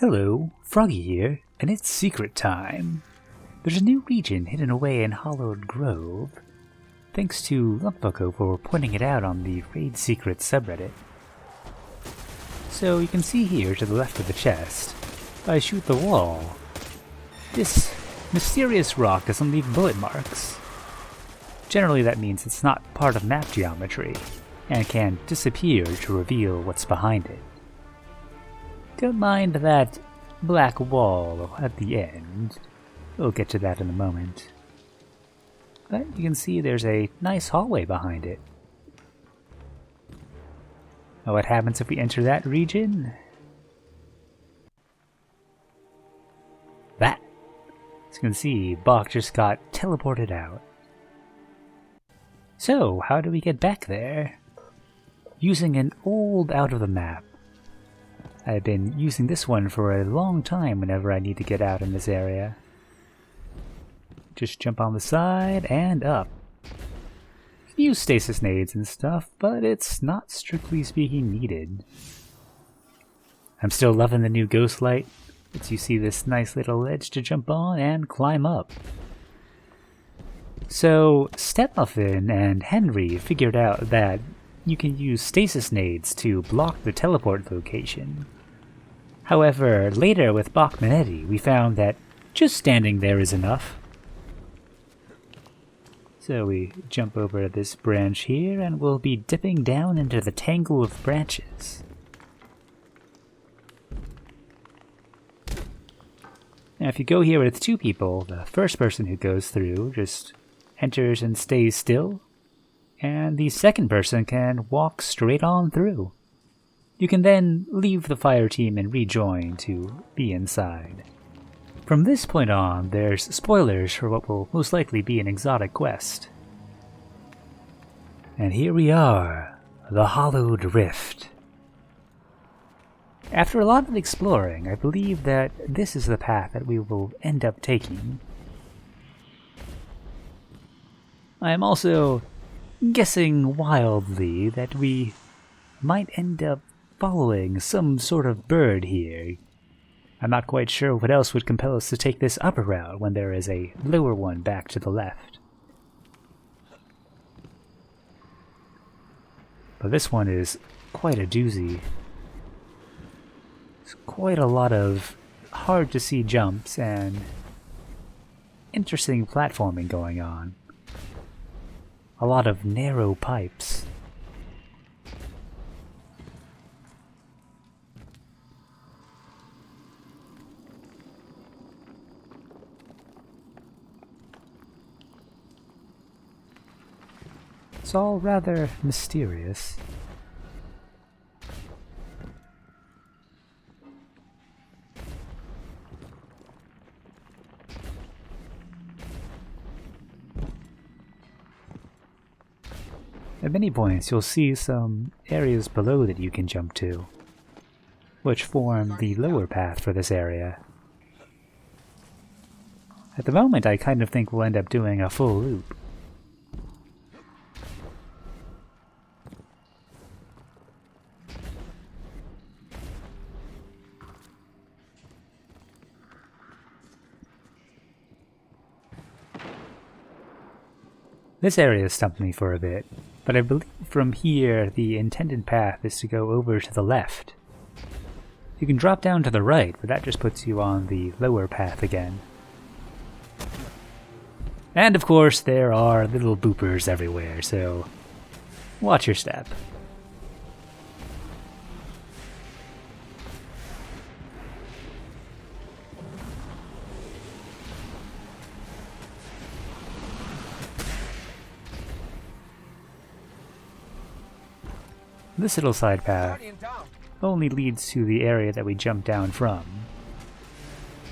Hello, Froggy here, and it's secret time. There's a new region hidden away in Hallowed Grove. Thanks to LukVuko for pointing it out on the Raid Secret subreddit. So you can see here to the left of the chest, I shoot the wall. This mysterious rock doesn't leave bullet marks. Generally that means it's not part of map geometry, and can disappear to reveal what's behind it. Don't mind that black wall at the end. We'll get to that in a moment. But you can see there's a nice hallway behind it. Now what happens if we enter that region? That! As you can see, Bach just got teleported out. So, how do we get back there? Using an old out of the map. I've been using this one for a long time whenever I need to get out in this area. Just jump on the side and up. You can use stasis nades and stuff, but it's not strictly speaking needed. I'm still loving the new ghost light. Lets you see this nice little ledge to jump on and climb up. So, Stepmuffin and Henry figured out that you can use stasis nades to block the teleport location. However, later with Bachmanetti, we found that just standing there is enough. So we jump over this branch here and we'll be dipping down into the tangle of branches. Now if you go here with two people, the first person who goes through just enters and stays still, and the second person can walk straight on through. You can then leave the fire team and rejoin to be inside. From this point on, there's spoilers for what will most likely be an exotic quest. And here we are, the Hallowed Rift. After a lot of exploring, I believe that this is the path that we will end up taking. I am also guessing wildly that we might end up following some sort of bird here. I'm not quite sure what else would compel us to take this upper route when there is a lower one back to the left. But this one is quite a doozy. It's quite a lot of hard to see jumps and interesting platforming going on. A lot of narrow pipes. It's all rather mysterious. At many points you'll see some areas below that you can jump to, which form the lower path for this area. At the moment I kind of think we'll end up doing a full loop. This area stumped me for a bit, but I believe from here the intended path is to go over to the left. You can drop down to the right, but that just puts you on the lower path again. And of course there are little boopers everywhere, so watch your step. This little side path only leads to the area that we jumped down from,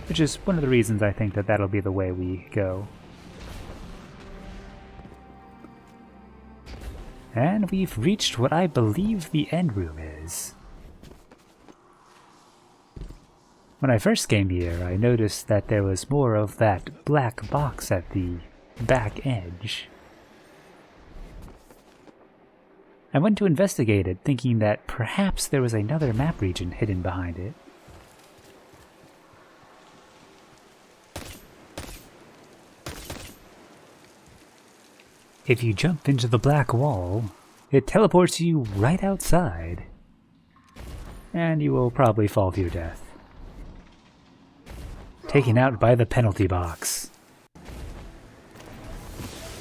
which is one of the reasons I think that that'll be the way we go. And we've reached what I believe the end room is. When I first came here, I noticed that there was more of that black box at the back edge. I went to investigate it, thinking that perhaps there was another map region hidden behind it. if you jump into the black wall, it teleports you right outside. And you will probably fall to your death. Taken out by the penalty box.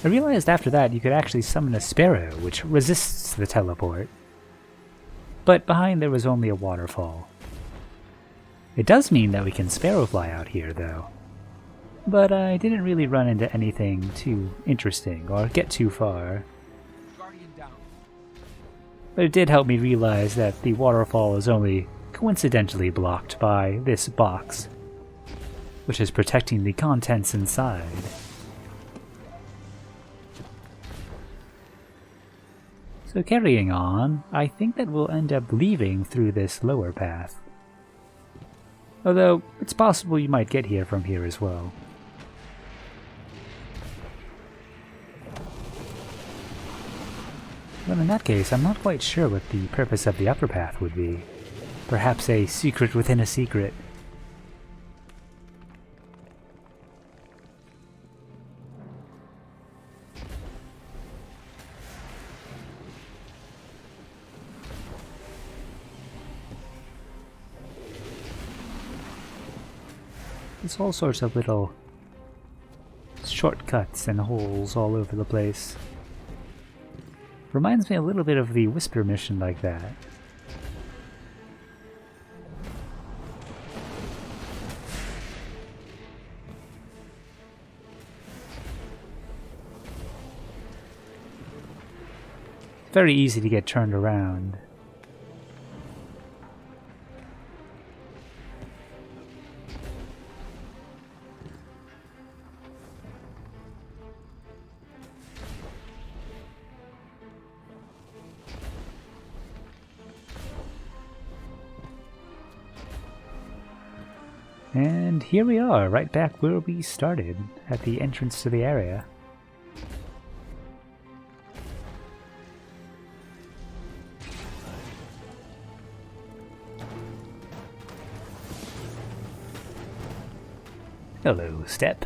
I realized after that you could actually summon a sparrow, which resists the teleport. But behind there was only a waterfall. It does mean that we can sparrow fly out here, though. But I didn't really run into anything too interesting or get too far. But it did help me realize that the waterfall is only coincidentally blocked by this box, which is protecting the contents inside. So carrying on, I think that we'll end up leaving through this lower path. Although, it's possible you might get here from here as well. Well, in that case, I'm not quite sure what the purpose of the upper path would be. Perhaps a secret within a secret. There's all sorts of little shortcuts and holes all over the place. Reminds me a little bit of the Whisper mission like that. Very easy to get turned around. And here we are, right back where we started, at the entrance to the area. Hello, Steppe.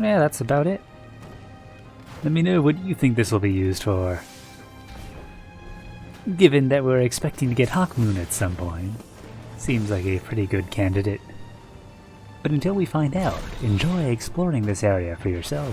Yeah, that's about it. Let me know what you think this will be used for. Given that we're expecting to get Hawkmoon at some point, seems like a pretty good candidate. But until we find out, enjoy exploring this area for yourself.